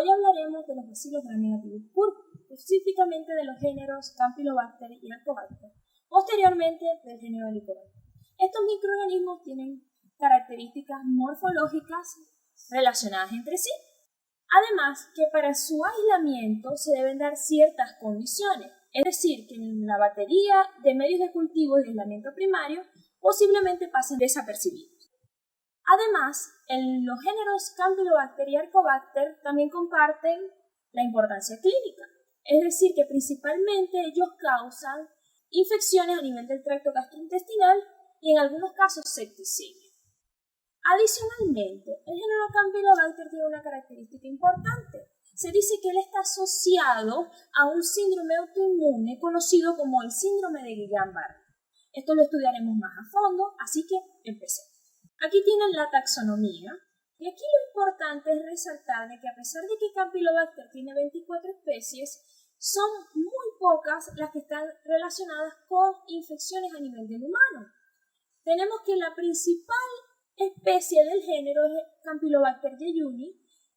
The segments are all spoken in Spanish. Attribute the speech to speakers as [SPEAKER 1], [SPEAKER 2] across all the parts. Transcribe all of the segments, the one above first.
[SPEAKER 1] Hoy hablaremos de los bacilos gram-negativos púrpura, específicamente de los géneros Campylobacter y Helicobacter, posteriormente del género Helicobacter. Estos microorganismos tienen características morfológicas relacionadas entre sí. Además, que para su aislamiento se deben dar ciertas condiciones, es decir, que en la batería de medios de cultivo de aislamiento primario posiblemente pasen desapercibidos. Además, los géneros Campylobacter y Helicobacter también comparten la importancia clínica, es decir, que principalmente ellos causan infecciones a nivel del tracto gastrointestinal y en algunos casos septicemia. Adicionalmente, el género Campylobacter tiene una característica importante. Se dice que él está asociado a un síndrome autoinmune conocido como el síndrome de Guillain-Barré. Esto lo estudiaremos más a fondo, así que empecemos. Aquí tienen la taxonomía, y aquí lo importante es resaltar de que a pesar de que Campylobacter tiene 24 especies, son muy pocas las que están relacionadas con infecciones a nivel del humano. Tenemos que la principal especie del género es Campylobacter jejuni,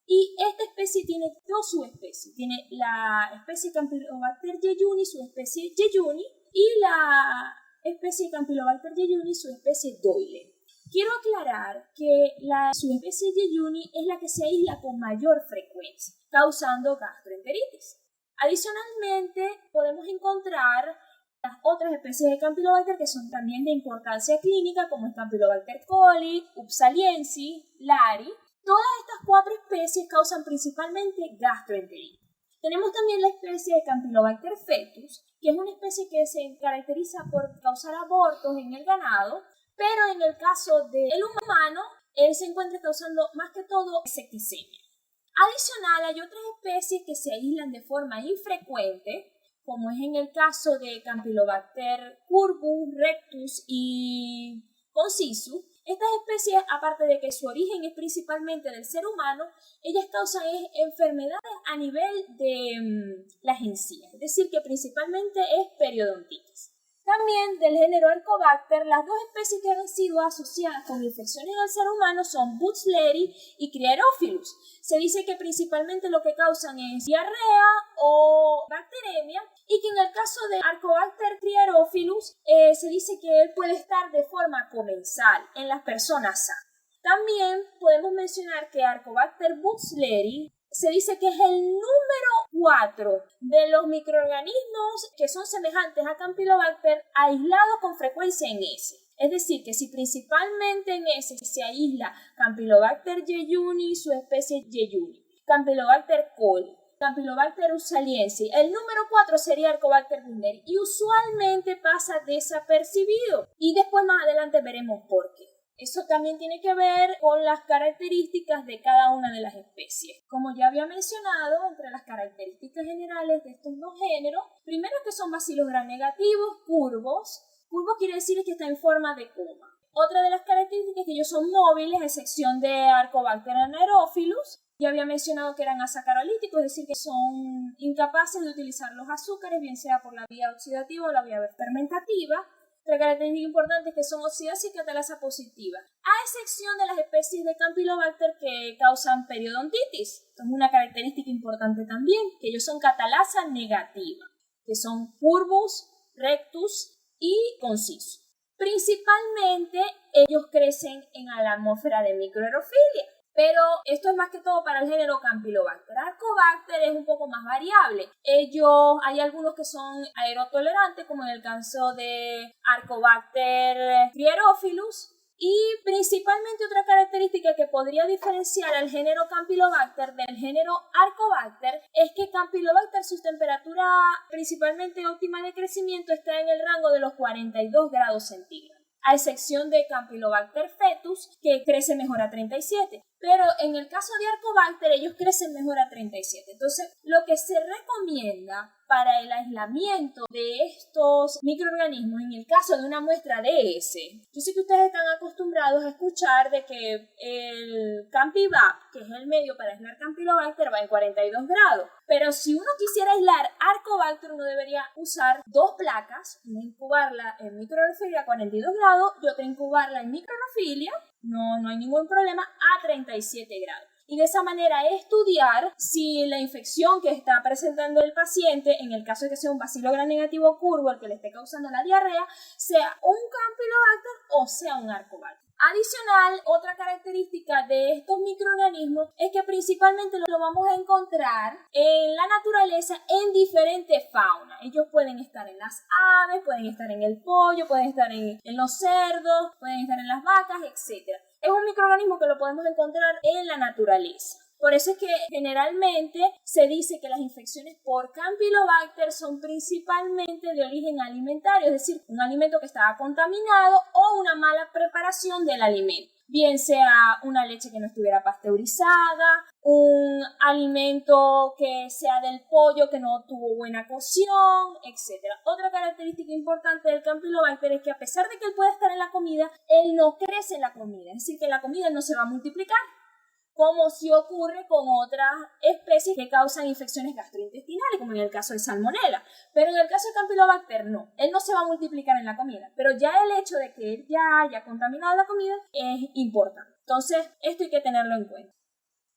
[SPEAKER 1] y esta especie tiene dos subespecies. Tiene la especie Campylobacter jejuni, subespecie jejuni, y la especie Campylobacter jejuni, subespecie Doyle. Quiero aclarar que la subespecie jejuni es la que se aísla con mayor frecuencia, causando gastroenteritis. Adicionalmente, podemos encontrar las otras especies de Campylobacter que son también de importancia clínica, como es Campylobacter coli, Upsaliensis, Lari. Todas estas 4 especies causan principalmente gastroenteritis. Tenemos también la especie de Campylobacter fetus, que es una especie que se caracteriza por causar abortos en el ganado, pero en el caso del humano, él se encuentra causando más que todo septicemia. Adicional, hay otras especies que se aíslan de forma infrecuente, como es en el caso de Campylobacter curvus, rectus y concisus. Estas especies, aparte de que su origen es principalmente del ser humano, ellas causan enfermedades a nivel de las encías, es decir, que principalmente es periodontitis. También del género Helicobacter, las dos especies que han sido asociadas con infecciones al ser humano son Butzleri y Crierophilus. Se dice que principalmente lo que causan es diarrea o bacteremia, y que en el caso de Helicobacter Crierophilus se dice que él puede estar de forma comensal en las personas sanas. También podemos mencionar que Helicobacter Butzleri se dice que es el número 4 de los microorganismos que son semejantes a Campylobacter aislados con frecuencia en S. Es decir, que si principalmente en S se aísla Campylobacter jejuni, su especie jejuni, Campylobacter coli, Campylobacter upsaliensis, el número 4 sería Helicobacter butzleri y usualmente pasa desapercibido. Y después más adelante veremos por qué. Eso también tiene que ver con las características de cada una de las especies. Como ya había mencionado, entre las características generales de estos dos géneros, primero que son bacilos gram-negativos, curvos. Curvos quiere decir que está en forma de coma. Otra de las características es que ellos son móviles, a excepción de Helicobacter anaerophilus. Ya había mencionado que eran asacarolíticos, es decir, que son incapaces de utilizar los azúcares, bien sea por la vía oxidativa o la vía fermentativa. Otra característica importante es que son oxidasa y catalasa positiva, a excepción de las especies de Campylobacter que causan periodontitis. Esto es una característica importante también, que ellos son catalasa negativa, que son curvus, rectus y concisus. Principalmente ellos crecen en la atmósfera de microaerofilia, pero esto es más que todo para el género Campylobacter. Helicobacter es un poco más variable. Hay algunos que son aerotolerantes, como en el caso de Helicobacter Crierophilus. Y principalmente otra característica que podría diferenciar al género Campylobacter del género Helicobacter es que Campylobacter, su temperatura principalmente óptima de crecimiento está en el rango de los 42 grados centígrados, a excepción de Campylobacter fetus, que crece mejor a 37. Pero en el caso de Helicobacter, ellos crecen mejor a 37. Entonces, lo que se recomienda para el aislamiento de estos microorganismos, en el caso de una muestra de S, yo sé que ustedes están acostumbrados a escuchar de que el CampiVap, que es el medio para aislar Campylobacter, va en 42 grados. Pero si uno quisiera aislar Helicobacter, uno debería usar 2 placas, una incubarla en microaerofilia a 42 grados y otra incubarla en microaerofilia, no hay ningún problema, a 37 grados. y de esa manera estudiar si la infección que está presentando el paciente, en el caso de que sea un bacilo gram negativo curvo el que le esté causando la diarrea, sea un Campylobacter o sea un Arcobacter. Adicional, otra característica de estos microorganismos es que principalmente lo vamos a encontrar en la naturaleza en diferentes faunas. Ellos pueden estar en las aves, pueden estar en el pollo, pueden estar en los cerdos, pueden estar en las vacas, etc. Es un microorganismo que lo podemos encontrar en la naturaleza. Por eso es que generalmente se dice que las infecciones por Campylobacter son principalmente de origen alimentario, es decir, un alimento que estaba contaminado o una mala preparación del alimento. Bien sea una leche que no estuviera pasteurizada, un alimento que sea del pollo que no tuvo buena cocción, etc. Otra característica importante del Campylobacter es que a pesar de que él puede estar en la comida, él no crece en la comida, es decir, que la comida no se va a multiplicar, como si ocurre con otras especies que causan infecciones gastrointestinales, como en el caso de Salmonella. Pero en el caso de Campylobacter no, él no se va a multiplicar en la comida, pero ya el hecho de que él ya haya contaminado la comida es importante. Entonces, esto hay que tenerlo en cuenta.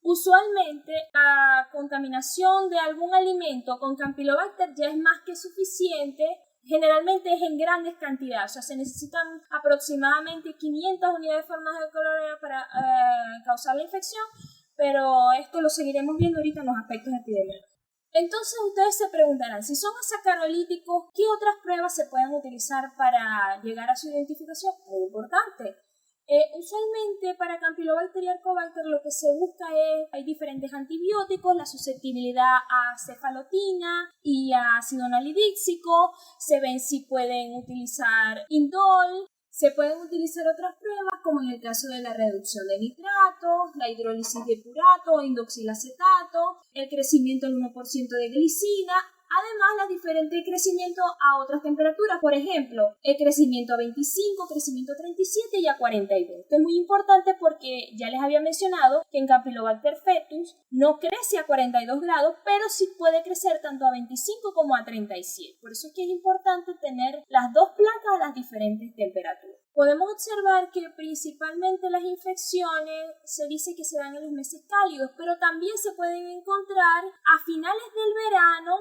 [SPEAKER 1] Usualmente, la contaminación de algún alimento con Campylobacter ya es más que suficiente. Generalmente es en grandes cantidades, o sea, se necesitan aproximadamente 500 unidades farmacológicas para causar la infección, pero esto lo seguiremos viendo ahorita en los aspectos epidemiológicos. Entonces ustedes se preguntarán, si son asacarolíticos, ¿qué otras pruebas se pueden utilizar para llegar a su identificación? Muy importante. Usualmente para Campylobacter y Arcobacter lo que se busca es, hay diferentes antibióticos, la susceptibilidad a cefalotina y a ácido nalidíxico, se ven si pueden utilizar indol, se pueden utilizar otras pruebas como en el caso de la reducción de nitratos, la hidrólisis de purato o indoxilacetato, el crecimiento del 1% de glicina. Además, los diferentes crecimientos a otras temperaturas, por ejemplo, el crecimiento a 25, crecimiento a 37 y a 42. Esto es muy importante porque ya les había mencionado que en Campylobacter fetus no crece a 42 grados, pero sí puede crecer tanto a 25 como a 37. Por eso es que es importante tener las dos placas a las diferentes temperaturas. Podemos observar que principalmente las infecciones se dice que se dan en los meses cálidos, pero también se pueden encontrar a finales del verano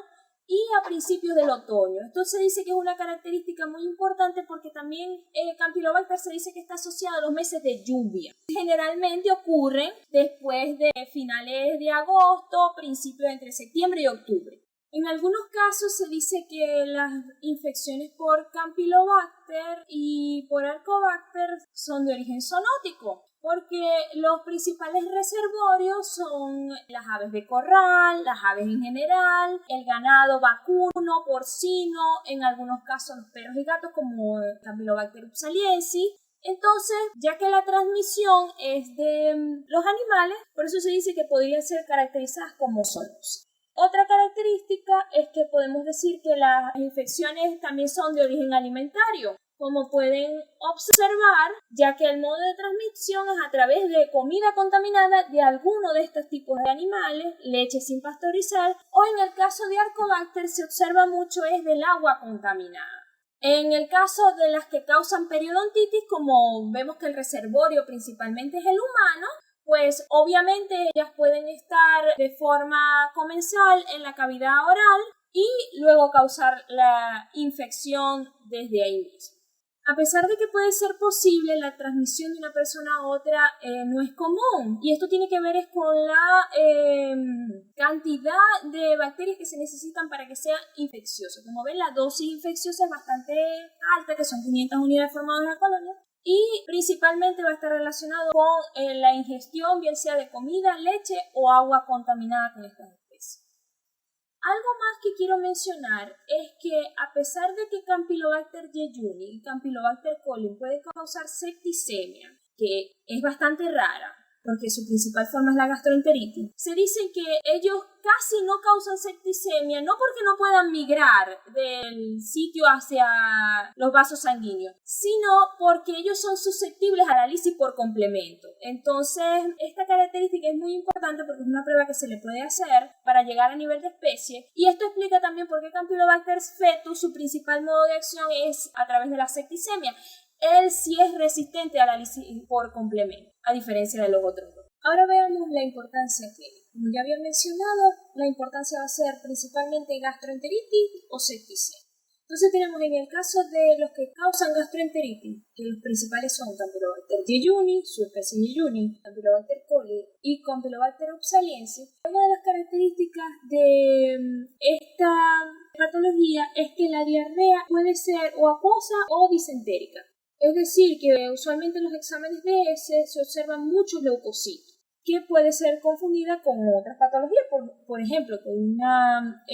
[SPEAKER 1] y a principios del otoño. Esto se dice que es una característica muy importante porque también Campylobacter se dice que está asociado a los meses de lluvia. Generalmente ocurren después de finales de agosto, principios entre septiembre y octubre. En algunos casos se dice que las infecciones por Campylobacter y por Arcobacter son de origen zoonótico, porque los principales reservorios son las aves de corral, las aves en general, el ganado vacuno, porcino, en algunos casos los perros y gatos como Campylobacter upsaliensis. Entonces, ya que la transmisión es de los animales, por eso se dice que podrían ser caracterizadas como zoonoses. Otra característica es que podemos decir que las infecciones también son de origen alimentario, como pueden observar, ya que el modo de transmisión es a través de comida contaminada de alguno de estos tipos de animales, leche sin pasteurizar, o en el caso de Arcobacter se observa mucho es del agua contaminada. En el caso de las que causan periodontitis, como vemos que el reservorio principalmente es el humano, pues obviamente ellas pueden estar de forma comensal en la cavidad oral y luego causar la infección desde ahí mismo. A pesar de que puede ser posible, la transmisión de una persona a otra no es común, y esto tiene que ver con la cantidad de bacterias que se necesitan para que sea infeccioso. Como ven, la dosis infecciosa es bastante alta, que son 500 unidades formadas en la colonia, y principalmente va a estar relacionado con la ingestión, bien sea de comida, leche o agua contaminada con estas especies. Algo más que quiero mencionar es que a pesar de que Campylobacter jejuni y Campylobacter coli puede causar septicemia, que es bastante rara, porque su principal forma es la gastroenteritis, se dice que ellos casi no causan septicemia, no porque no puedan migrar del sitio hacia los vasos sanguíneos, sino porque ellos son susceptibles a la lisis por complemento. Entonces, esta característica es muy importante porque es una prueba que se le puede hacer para llegar a nivel de especie, y esto explica también por qué Campylobacter fetus, su principal modo de acción es a través de la septicemia. Él sí es resistente a la lisis por complemento, a diferencia de los otros dos. Ahora veamos la importancia clínica. Como ya había mencionado, la importancia va a ser principalmente gastroenteritis o septicemia. Entonces tenemos en el caso de los que causan gastroenteritis, que los principales son Campylobacter jejuni, su especie jejuni, Campylobacter coli y Campylobacter upsaliensis. Una de las características de esta patología es que la diarrea puede ser o acuosa o disentérica. Es decir, que usualmente en los exámenes de heces se observan muchos leucocitos, que puede ser confundida con otras patologías, por ejemplo, con una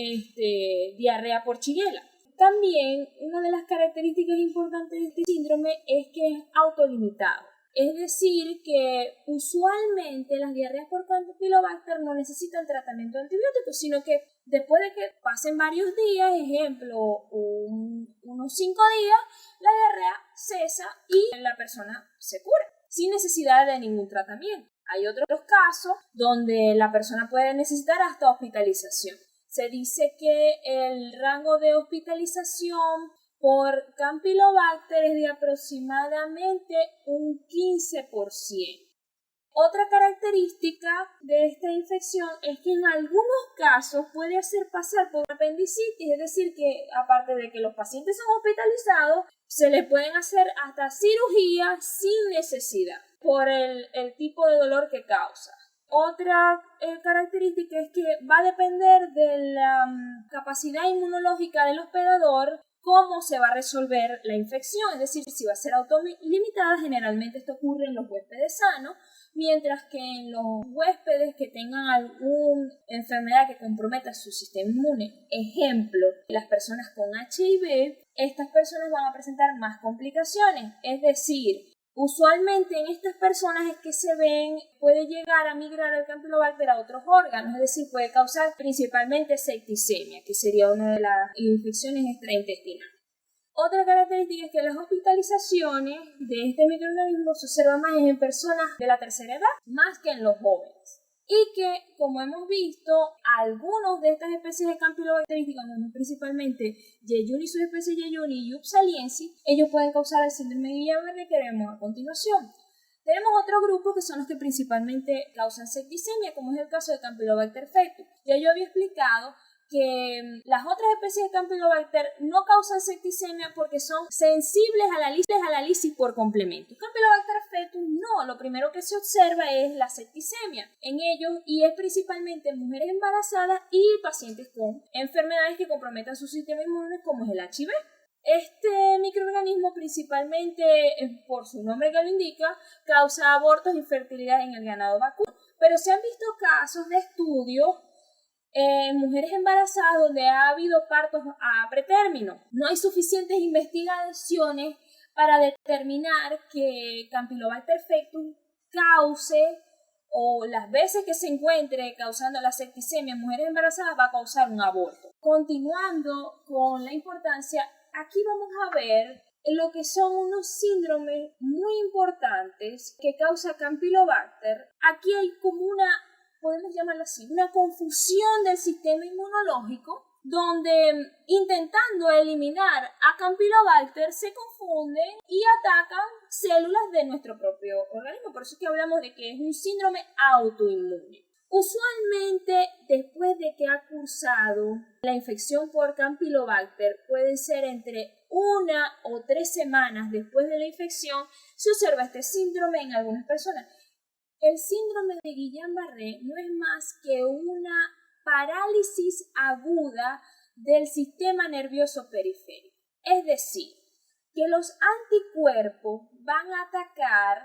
[SPEAKER 1] diarrea por Shigella. También una de las características importantes de este síndrome es que es autolimitado. Es decir, que usualmente las diarreas por Campylobacter no necesitan tratamiento antibiótico, sino que después de que pasen varios días, ejemplo, unos 5 días, la diarrea cesa y la persona se cura, sin necesidad de ningún tratamiento. Hay otros casos donde la persona puede necesitar hasta hospitalización. Se dice que el rango de hospitalización por Campylobacter es de aproximadamente un 15%. Otra característica de esta infección es que en algunos casos puede hacer pasar por apendicitis, es decir, que aparte de que los pacientes son hospitalizados, se les pueden hacer hasta cirugía sin necesidad por el tipo de dolor que causa. Otra característica es que va a depender de la capacidad inmunológica del hospedador cómo se va a resolver la infección, es decir, si va a ser autolimitada. Generalmente esto ocurre en los huéspedes sanos, mientras que en los huéspedes que tengan alguna enfermedad que comprometa su sistema inmune, ejemplo, las personas con HIV, estas personas van a presentar más complicaciones, es decir, usualmente en estas personas es que puede llegar a migrar el Campylobacter a otros órganos, es decir, puede causar principalmente septicemia, que sería una de las infecciones extraintestinales. Otra característica es que las hospitalizaciones de este microorganismo se observan más en personas de la tercera edad, más que en los jóvenes. Y que, como hemos visto, algunos de estas especies de Campylobacter, principalmente Jejuni, su especie Jejuni y Upsaliensis, ellos pueden causar el síndrome de Guillain-Barré que veremos a continuación. Tenemos otro grupo que son los que principalmente causan septicemia, como es el caso de Campylobacter fetus. Ya yo había explicado que las otras especies de Campylobacter no causan septicemia porque son sensibles a la lisis por complemento. Campylobacter fetus no, lo primero que se observa es la septicemia en ellos y es principalmente en mujeres embarazadas y pacientes con enfermedades que comprometan su sistema inmune como es el HIV. Este microorganismo principalmente, por su nombre que lo indica, causa abortos e infertilidad en el ganado vacuno, pero se han visto casos de estudios en mujeres embarazadas donde ha habido partos a pretérmino. No hay suficientes investigaciones para determinar que Campylobacter fetus cause o las veces que se encuentre causando la septicemia en mujeres embarazadas va a causar un aborto. Continuando con la importancia, aquí vamos a ver lo que son unos síndromes muy importantes que causa Campylobacter. Aquí hay como podemos llamarlo así, una confusión del sistema inmunológico, donde intentando eliminar a Campylobacter se confunden y atacan células de nuestro propio organismo. Por eso es que hablamos de que es un síndrome autoinmune. Usualmente, después de que ha cursado la infección por Campylobacter, pueden ser entre 1 o 3 semanas después de la infección, se observa este síndrome en algunas personas. El síndrome de Guillain-Barré no es más que una parálisis aguda del sistema nervioso periférico. Es decir, que los anticuerpos van a atacar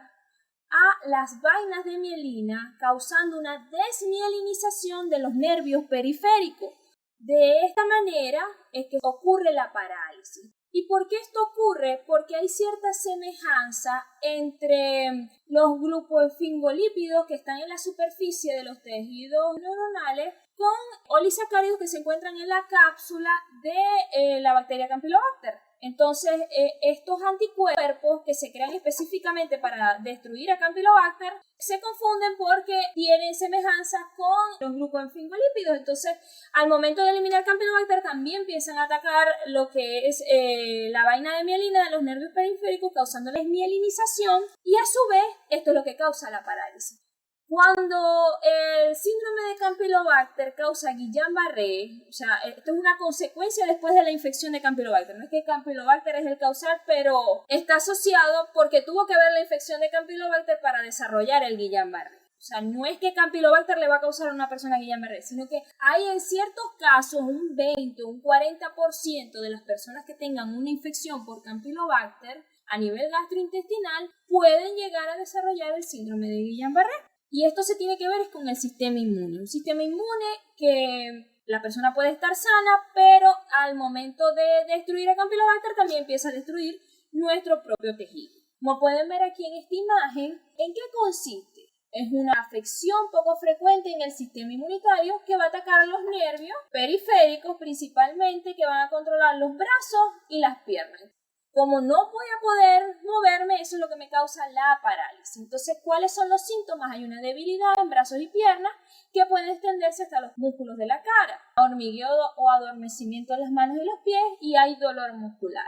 [SPEAKER 1] a las vainas de mielina, causando una desmielinización de los nervios periféricos. De esta manera es que ocurre la parálisis. ¿Y por qué esto ocurre? Porque hay cierta semejanza entre los grupos esfingolípidos que están en la superficie de los tejidos neuronales con oligosacáridos que se encuentran en la cápsula de la bacteria Campylobacter. Entonces, estos anticuerpos que se crean específicamente para destruir a Campylobacter se confunden porque tienen semejanza con los grupos esfingolípidos. Entonces, al momento de eliminar Campylobacter, también empiezan a atacar lo que es la vaina de mielina de los nervios periféricos, causando la desmielinización, y a su vez, esto es lo que causa la parálisis. Cuando el síndrome de Campylobacter causa Guillain-Barré, o sea, esto es una consecuencia después de la infección de Campylobacter. No es que Campylobacter es el causal, pero está asociado porque tuvo que haber la infección de Campylobacter para desarrollar el Guillain-Barré. O sea, no es que Campylobacter le va a causar a una persona Guillain-Barré, sino que hay en ciertos casos un 20 o un 40% de las personas que tengan una infección por Campylobacter a nivel gastrointestinal pueden llegar a desarrollar el síndrome de Guillain-Barré. Y esto se tiene que ver con el sistema inmune. Un sistema inmune que la persona puede estar sana, pero al momento de destruir a Campylobacter también empieza a destruir nuestro propio tejido. Como pueden ver aquí en esta imagen, ¿en qué consiste? Es una afección poco frecuente en el sistema inmunitario que va a atacar los nervios periféricos principalmente, que van a controlar los brazos y las piernas. Como no voy a poder moverme, eso es lo que me causa la parálisis. Entonces, ¿cuáles son los síntomas? Hay una debilidad en brazos y piernas que puede extenderse hasta los músculos de la cara, hormigueo o adormecimiento en las manos y los pies, y hay dolor muscular.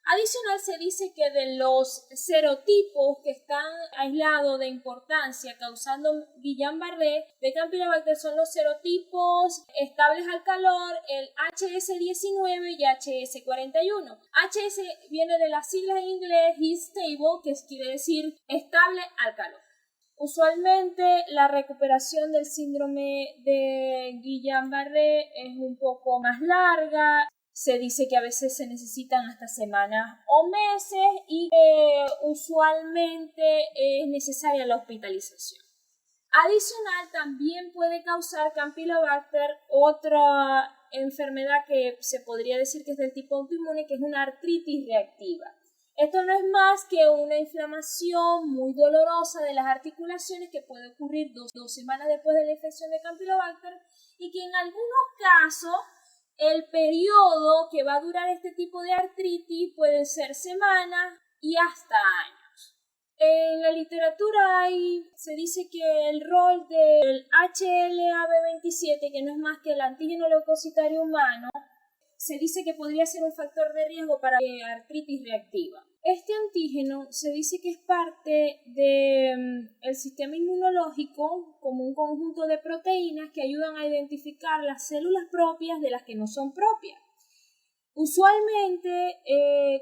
[SPEAKER 1] Adicional, se dice que de los serotipos que están aislados de importancia causando Guillain-Barré de Campylobacter son los serotipos estables al calor, el HS19 y HS41. HS viene de las siglas en inglés Heat Stable, que quiere decir estable al calor. Usualmente la recuperación del síndrome de Guillain-Barré es un poco más larga. Se dice que a veces se necesitan hasta semanas o meses y usualmente es necesaria la hospitalización. Adicional, también puede causar Campylobacter otra enfermedad que se podría decir que es del tipo autoinmune, que es una artritis reactiva. Esto no es más que una inflamación muy dolorosa de las articulaciones que puede ocurrir dos semanas después de la infección de Campylobacter y que en algunos casos el periodo que va a durar este tipo de artritis puede ser semanas y hasta años. En la literatura se dice que el rol del HLA-B27, que no es más que el antígeno leucocitario humano, se dice que podría ser un factor de riesgo para artritis reactiva. Este antígeno se dice que es parte del sistema inmunológico como un conjunto de proteínas que ayudan a identificar las células propias de las que no son propias. Usualmente,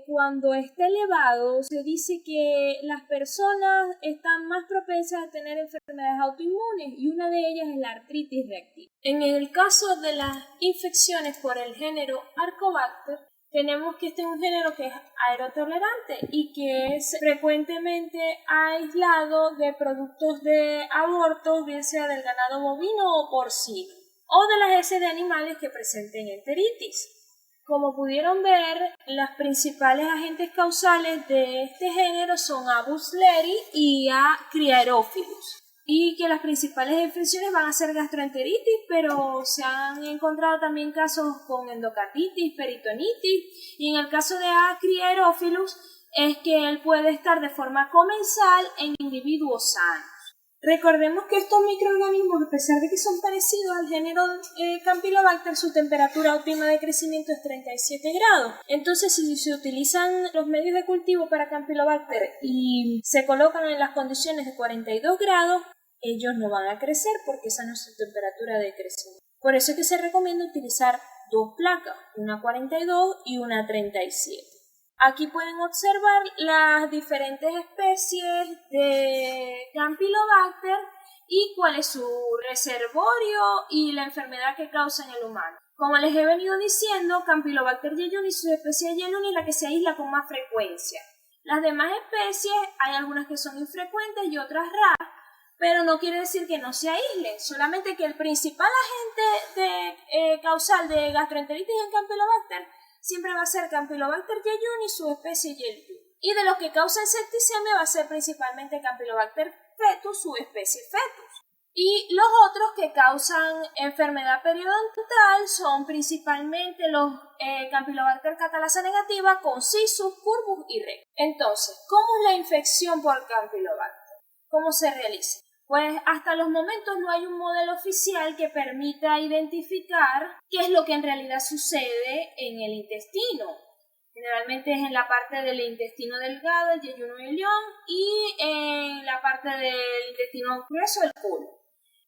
[SPEAKER 1] cuando está elevado, se dice que las personas están más propensas a tener enfermedades autoinmunes y una de ellas es la artritis reactiva. En el caso de las infecciones por el género Arcobacter, tenemos que este es un género que es aerotolerante y que es frecuentemente aislado de productos de aborto, bien sea del ganado bovino o porcino, o de las heces de animales que presenten enteritis. Como pudieron ver, las principales agentes causales de este género son A. butzleri y A. cryptophilus. Y que las principales infecciones van a ser gastroenteritis, pero se han encontrado también casos con endocarditis, peritonitis, y en el caso de A. cryptophilus es que él puede estar de forma comensal en individuos sanos. Recordemos que estos microorganismos, a pesar de que son parecidos al género Campylobacter, su temperatura óptima de crecimiento es 37 grados. Entonces, si se utilizan los medios de cultivo para Campylobacter y se colocan en las condiciones de 42 grados, ellos no van a crecer porque esa no es su temperatura de crecimiento. Por eso es que se recomienda utilizar dos placas, una 42 y una 37. Aquí pueden observar las diferentes especies de Campylobacter y cuál es su reservorio y la enfermedad que causa en el humano. Como les he venido diciendo, Campylobacter jejuni y su especie jejuni es la que se aísla con más frecuencia. Las demás especies, hay algunas que son infrecuentes y otras raras, pero no quiere decir que no se aíslen, solamente que el principal agente causal de gastroenteritis en Campylobacter siempre va a ser Campylobacter jejuni y su especie Yellow. Y de los que causan septicemia va a ser principalmente Campylobacter fetus, su especie fetus. Y los otros que causan enfermedad periodontal son principalmente los Campylobacter catalasa negativa con Cissus, Curvus y Rex. Entonces, ¿cómo es la infección por Campylobacter? ¿Cómo se realiza? Pues hasta los momentos no hay un modelo oficial que permita identificar qué es lo que en realidad sucede en el intestino. Generalmente es en la parte del intestino delgado, el yeyuno y el ileón, y en la parte del intestino grueso, el colon.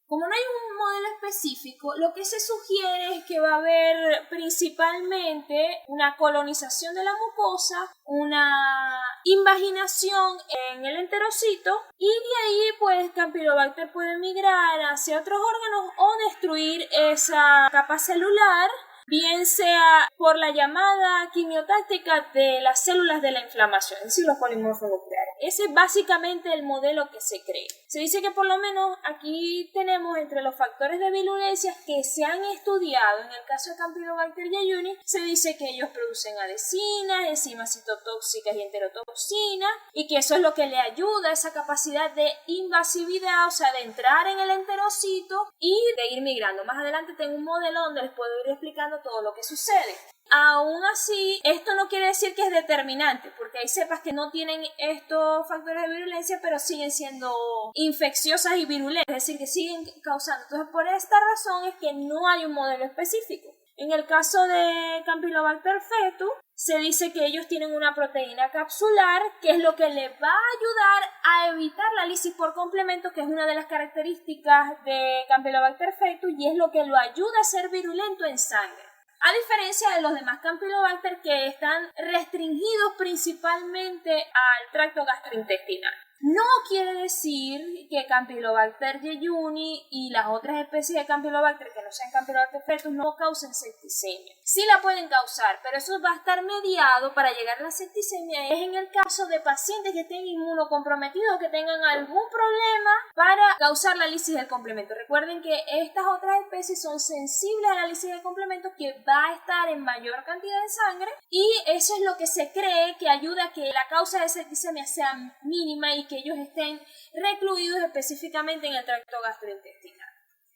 [SPEAKER 1] Como no hay un modelo específico, lo que se sugiere es que va a haber principalmente una colonización de la mucosa, una invaginación en el enterocito, y de ahí pues Campylobacter puede migrar hacia otros órganos o destruir esa capa celular, bien sea por la llamada quimiotáctica de las células de la inflamación, es decir, los polimorfos nucleares. Ese es básicamente el modelo que se cree. Se dice que por lo menos aquí tenemos entre los factores de virulencia que se han estudiado, en el caso de Campylobacter jejuni, se dice que ellos producen adhesinas, enzimas citotóxicas y enterotoxinas, y que eso es lo que le ayuda a esa capacidad de invasividad, o sea, de entrar en el enterocito y de ir migrando. Más adelante tengo un modelo donde les puedo ir explicando todo lo que sucede. Aún así, esto no quiere decir que es determinante, porque hay cepas que no tienen estos factores de virulencia, pero siguen siendo infecciosas y virulentas, es decir, que siguen causando. Entonces, por esta razón es que no hay un modelo específico. En el caso de Campylobacter fetus, se dice que ellos tienen una proteína capsular, que es lo que les va a ayudar a evitar la lisis por complemento, que es una de las características de Campylobacter fetus, y es lo que lo ayuda a ser virulento en sangre. A diferencia de los demás Campylobacter que están restringidos principalmente al tracto gastrointestinal. No quiere decir que Campylobacter jejuni y las otras especies de Campylobacter que no sean Campylobacter fetus no causen septicemia. Sí la pueden causar, pero eso va a estar mediado para llegar a la septicemia. Es en el caso de pacientes que estén inmunocomprometidos, que tengan algún problema para causar la lisis del complemento. Recuerden que estas otras especies son sensibles a la lisis del complemento, que va a estar en mayor cantidad de sangre, y eso es lo que se cree que ayuda a que la causa de septicemia sea mínima y que ellos estén recluidos específicamente en el tracto gastrointestinal.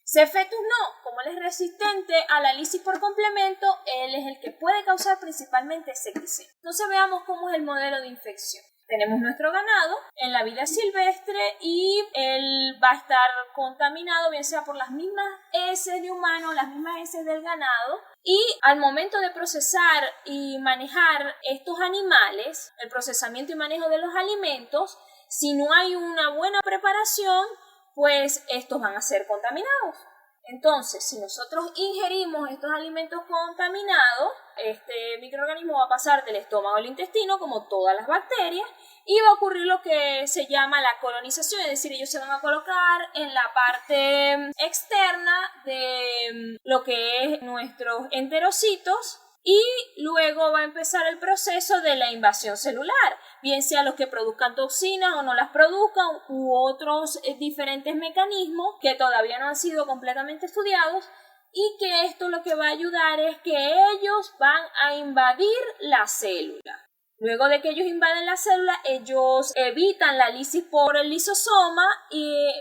[SPEAKER 1] C. fetus no, como él es resistente a la lisis por complemento, él es el que puede causar principalmente septicemia. Entonces veamos cómo es el modelo de infección. Tenemos nuestro ganado en la vida silvestre y él va a estar contaminado, bien sea por las mismas heces de humanos, las mismas heces del ganado, y al momento de procesar y manejar estos animales, el procesamiento y manejo de los alimentos, si no hay una buena preparación, pues estos van a ser contaminados. Entonces, si nosotros ingerimos estos alimentos contaminados, este microorganismo va a pasar del estómago al intestino, como todas las bacterias, y va a ocurrir lo que se llama la colonización, es decir, ellos se van a colocar en la parte externa de lo que es nuestros enterocitos, y luego va a empezar el proceso de la invasión celular, bien sea los que produzcan toxinas o no las produzcan, u otros diferentes mecanismos que todavía no han sido completamente estudiados, y que esto lo que va a ayudar es que ellos van a invadir la célula. Luego de que ellos invaden la célula, ellos evitan la lisis por el lisosoma,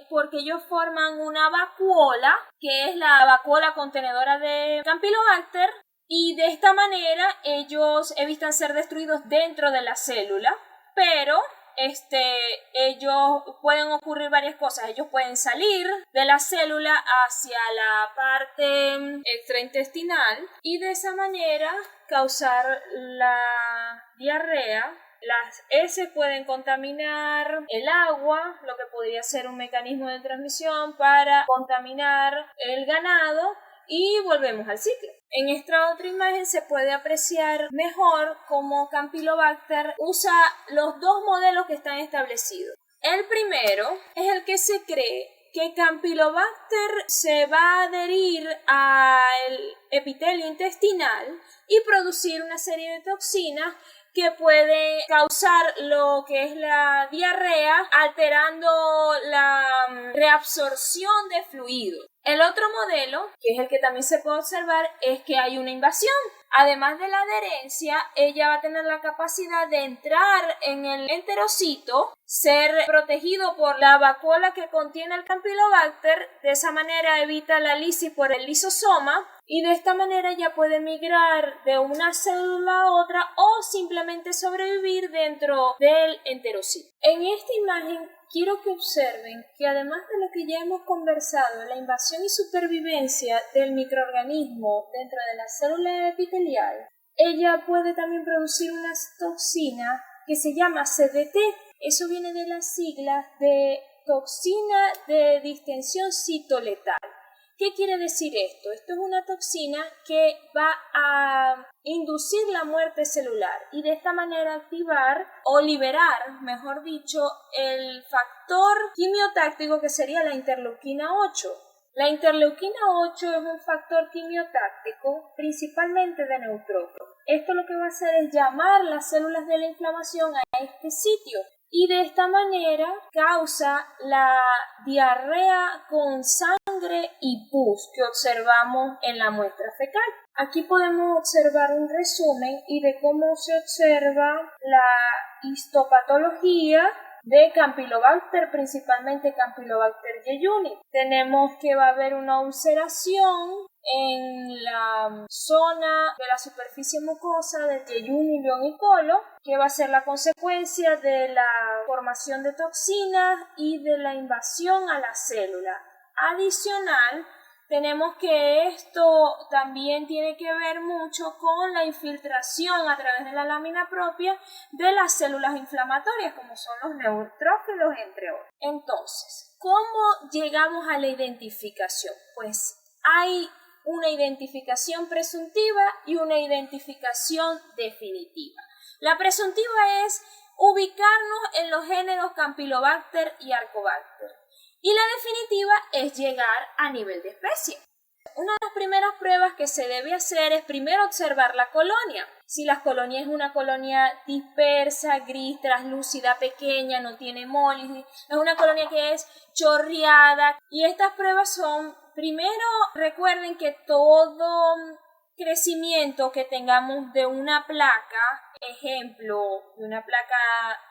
[SPEAKER 1] porque ellos forman una vacuola, que es la vacuola contenedora de Campylobacter, y de esta manera ellos evitan ser destruidos dentro de la célula, pero ellos pueden ocurrir varias cosas. Ellos pueden salir de la célula hacia la parte extraintestinal y de esa manera causar la diarrea. Las heces pueden contaminar el agua, lo que podría ser un mecanismo de transmisión para contaminar el ganado, y volvemos al ciclo. En esta otra imagen se puede apreciar mejor cómo Campylobacter usa los dos modelos que están establecidos. El primero es el que se cree que Campylobacter se va a adherir al epitelio intestinal y producir una serie de toxinas que puede causar lo que es la diarrea, alterando la reabsorción de fluidos. El otro modelo, que es el que también se puede observar, es que hay una invasión. Además de la adherencia, ella va a tener la capacidad de entrar en el enterocito, ser protegido por la vacuola que contiene el Campylobacter, de esa manera evita la lisis por el lisosoma, y de esta manera ya puede migrar de una célula a otra o simplemente sobrevivir dentro del enterocito. En esta imagen quiero que observen que además de lo que ya hemos conversado, la invasión y supervivencia del microorganismo dentro de la célula epitelial, ella puede también producir una toxina que se llama CDT. Eso viene de las siglas de toxina de distensión citoletal. ¿Qué quiere decir esto? Esto es una toxina que va a inducir la muerte celular y de esta manera activar o liberar, mejor dicho, el factor quimiotáctico que sería la interleuquina 8. La interleuquina 8 es un factor quimiotáctico principalmente de neutrófilo. Esto lo que va a hacer es llamar las células de la inflamación a este sitio y de esta manera causa la diarrea con sangre y pus que observamos en la muestra fecal. Aquí podemos observar un resumen y de cómo se observa la histopatología de Campylobacter, principalmente Campylobacter jejuni. Tenemos que va a haber una ulceración en la zona de la superficie mucosa del jejuni, león y colo, que va a ser la consecuencia de la formación de toxinas y de la invasión a la célula. Adicional, tenemos que esto también tiene que ver mucho con la infiltración a través de la lámina propia de las células inflamatorias, como son los neutrófilos, entre otros. Entonces, ¿cómo llegamos a la identificación? Pues hay una identificación presuntiva y una identificación definitiva. La presuntiva es ubicarnos en los géneros Campylobacter y Arcobacter. Y la definitiva es llegar a nivel de especie. Una de las primeras pruebas que se debe hacer es primero observar la colonia. Si la colonia es una colonia dispersa, gris, translúcida, pequeña, no tiene hemólisis, es una colonia que es chorreada. Y estas pruebas son, primero recuerden que todo crecimiento que tengamos de una placa, ejemplo, de una placa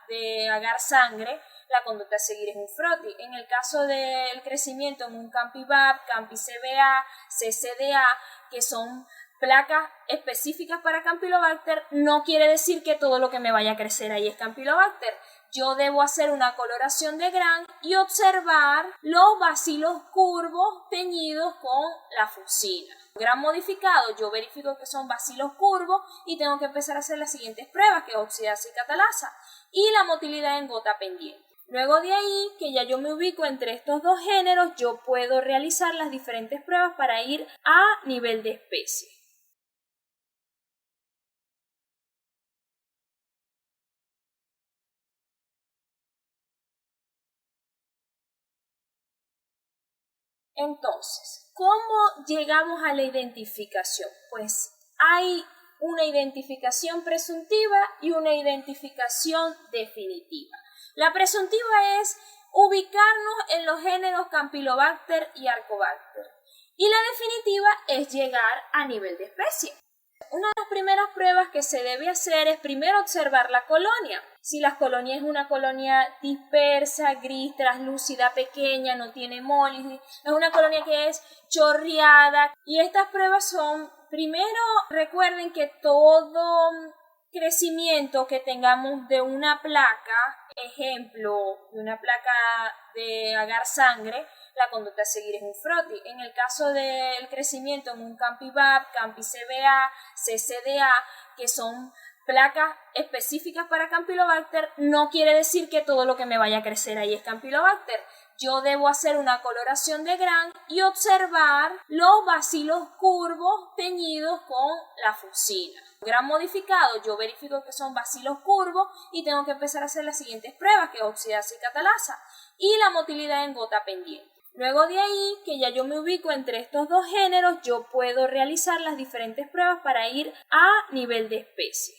[SPEAKER 1] de agar sangre, la conducta a seguir es un froti. En el caso del crecimiento en un CampiVap, CampiCBA, CCDA, que son placas específicas para Campylobacter, no quiere decir que todo lo que me vaya a crecer ahí es Campylobacter. Yo debo hacer una coloración de Gram y observar los bacilos curvos teñidos con la fucsina. Gram modificado, yo verifico que son bacilos curvos y tengo que empezar a hacer las siguientes pruebas, que es oxidasa y catalasa, y la motilidad en gota pendiente. Luego de ahí, que ya yo me ubico entre estos dos géneros, yo puedo realizar las diferentes pruebas para ir a nivel de especie. Entonces, ¿cómo llegamos a la identificación? Pues hay una identificación presuntiva y una identificación definitiva. La presuntiva es ubicarnos en los géneros Campylobacter y Arcobacter. Y la definitiva es llegar a nivel de especie. Una de las primeras pruebas que se debe hacer es primero observar la colonia. Si la colonia es una colonia dispersa, gris, translúcida, pequeña, no tiene hemólisis, es una colonia que es chorreada. Y estas pruebas son, primero recuerden que todo crecimiento que tengamos de una placa, ejemplo, de una placa de agar sangre, la conducta a seguir es un froti. En el caso del crecimiento en un CampiVap, CampiCBA, CCDA, que son placas específicas para Campylobacter, no quiere decir que todo lo que me vaya a crecer ahí es Campylobacter. Yo debo hacer una coloración de Gram y observar los bacilos curvos teñidos con la fucsina. Gram modificado, yo verifico que son bacilos curvos y tengo que empezar a hacer las siguientes pruebas, que es oxidasa y catalasa, y la motilidad en gota pendiente. Luego de ahí, que ya yo me ubico entre estos dos géneros, yo puedo realizar las diferentes pruebas para ir a nivel de especie.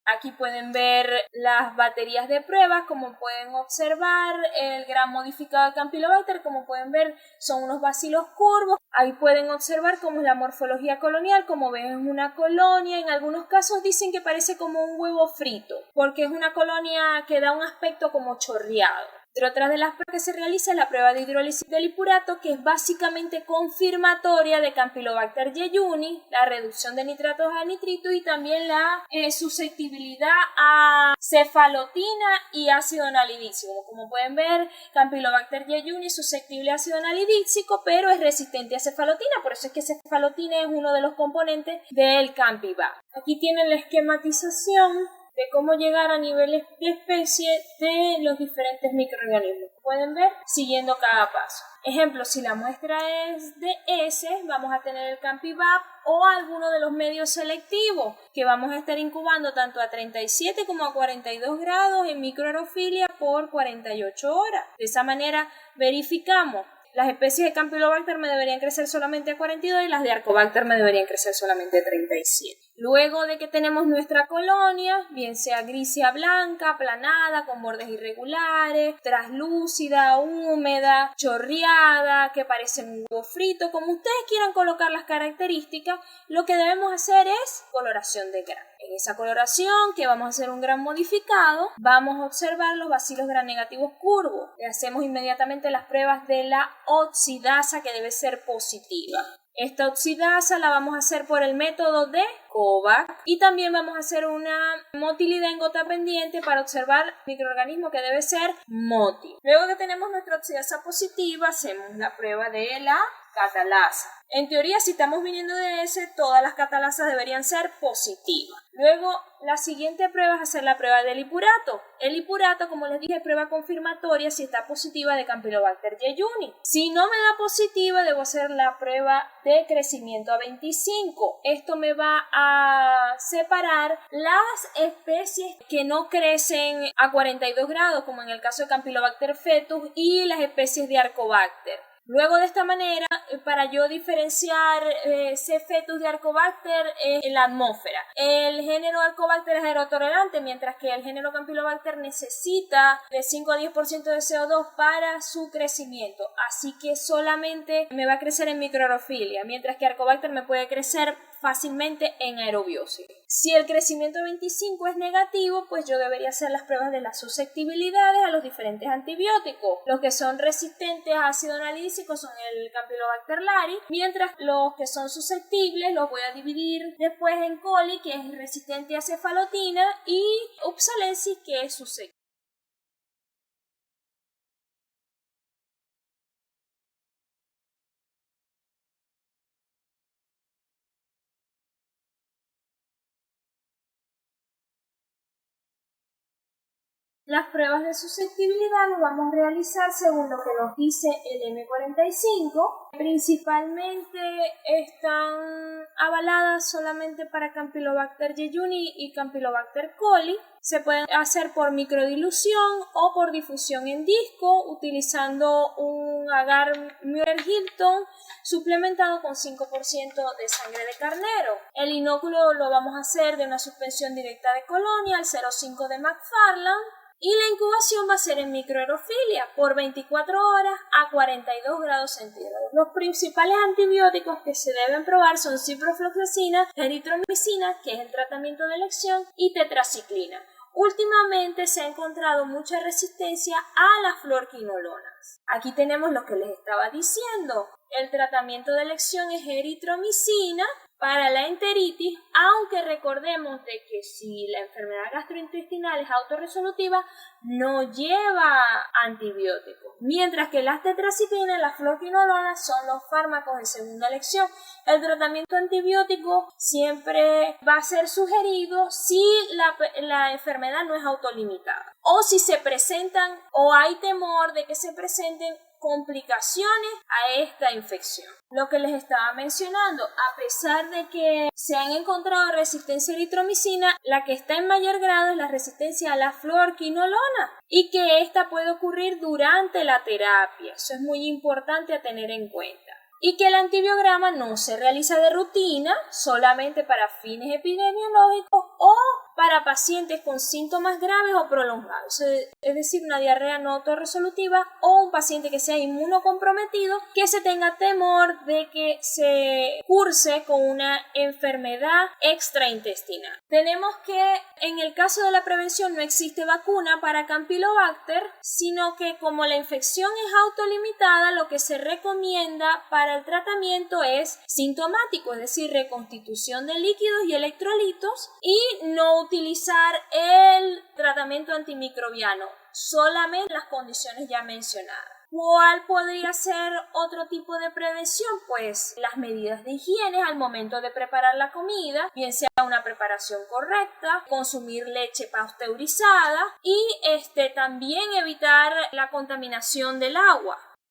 [SPEAKER 1] Aquí pueden ver las baterías de pruebas, como pueden observar el Gram modificado de Campylobacter, como pueden ver son unos bacilos curvos. Ahí pueden observar cómo es la morfología colonial, como ven es una colonia, en algunos casos dicen que parece como un huevo frito, porque es una colonia que da un aspecto como chorreado. Entre otras de las pruebas que se realiza es la prueba de hidrólisis del hipurato, que es básicamente confirmatoria de Campylobacter jejuni, la reducción de nitratos a nitritos y también la susceptibilidad a cefalotina y ácido nalidíxico. Como pueden ver, Campylobacter jejuni es susceptible a ácido nalidíxico, pero es resistente a cefalotina, por eso es que cefalotina es uno de los componentes del CampiVac. Aquí tienen la esquematización de cómo llegar a niveles de especie de los diferentes microorganismos. Pueden ver siguiendo cada paso. Ejemplo, si la muestra es de S, vamos a tener el CampiVac o alguno de los medios selectivos que vamos a estar incubando tanto a 37 como a 42 grados en microaerofilia por 48 horas. De esa manera verificamos. Las especies de Campylobacter me deberían crecer solamente a 42 y las de Arcobacter me deberían crecer solamente a 37. Luego de que tenemos nuestra colonia, bien sea grisia blanca, aplanada, con bordes irregulares, traslúcida, húmeda, chorreada, que parece un huevo frito, como ustedes quieran colocar las características, lo que debemos hacer es coloración de grano. En esa coloración, que vamos a hacer un gran modificado, vamos a observar los bacilos gram negativos curvos. Le hacemos inmediatamente las pruebas de la oxidasa, que debe ser positiva. Esta oxidasa la vamos a hacer por el método de Kovacs y también vamos a hacer una motilidad en gota pendiente para observar el microorganismo que debe ser moti. Luego que tenemos nuestra oxidasa positiva, hacemos la prueba de la catalasa. En teoría, si estamos viniendo de S, todas las catalasas deberían ser positivas. Luego, la siguiente prueba es hacer la prueba del hipurato. El hipurato, como les dije, es prueba confirmatoria si está positiva de Campylobacter jejuni. Si no me da positiva, debo hacer la prueba de crecimiento a 25. Esto me va a separar las especies que no crecen a 42 grados, como en el caso de Campylobacter fetus, y las especies de Arcobacter. Luego, de esta manera, para yo diferenciar C. fetus de Arcobacter en la atmósfera. El género Arcobacter es aerotolerante, mientras que el género Campylobacter necesita de 5 a 10% de CO2 para su crecimiento. Así que solamente me va a crecer en microaerofilia, mientras que Arcobacter me puede crecer fácilmente en aerobiosis. Si el crecimiento 25 es negativo, pues yo debería hacer las pruebas de las susceptibilidades a los diferentes antibióticos. Los que son resistentes a ácido nalidíxico son el Campylobacter lari, mientras los que son susceptibles los voy a dividir después en coli, que es resistente a cefalotina, y Upsalensis, que es susceptible. Las pruebas de susceptibilidad las vamos a realizar según lo que nos dice el M45. Principalmente están avaladas solamente para Campylobacter jejuni y Campylobacter coli. Se pueden hacer por microdilución o por difusión en disco utilizando un agar Mueller-Hilton suplementado con 5% de sangre de carnero. El inóculo lo vamos a hacer de una suspensión directa de colonia al 0,5 de McFarland. Y la incubación va a ser en microaerofilia por 24 horas a 42 grados centígrados. Los principales antibióticos que se deben probar son ciprofloxacina, eritromicina, que es el tratamiento de elección, y tetraciclina. Últimamente se ha encontrado mucha resistencia a las fluorquinolonas. Aquí tenemos lo que les estaba diciendo. El tratamiento de elección es eritromicina para la enteritis, aunque recordemos de que si la enfermedad gastrointestinal es autorresolutiva, no lleva antibióticos. Mientras que las tetraciclinas, las fluorquinolonas, son los fármacos de segunda elección. El tratamiento antibiótico siempre va a ser sugerido si la enfermedad no es autolimitada. O si se presentan o hay temor de que se presenten complicaciones a esta infección. Lo que les estaba mencionando, a pesar de que se han encontrado resistencia a eritromicina, la que está en mayor grado es la resistencia a la fluorquinolona y que esta puede ocurrir durante la terapia. Eso es muy importante a tener en cuenta. Y que el antibiograma no se realiza de rutina, solamente para fines epidemiológicos o para pacientes con síntomas graves o prolongados, es decir, una diarrea no autorresolutiva o un paciente que sea inmunocomprometido, que se tenga temor de que se curse con una enfermedad extraintestinal. Tenemos que en el caso de la prevención no existe vacuna para Campylobacter, sino que como la infección es autolimitada, lo que se recomienda para el tratamiento es sintomático, es decir, reconstitución de líquidos y electrolitos, y no utilizar el tratamiento antimicrobiano, solamente las condiciones ya mencionadas. ¿Cuál podría ser otro tipo de prevención? Pues las medidas de higiene al momento de preparar la comida, bien sea una preparación correcta, consumir leche pasteurizada y también evitar la contaminación del agua.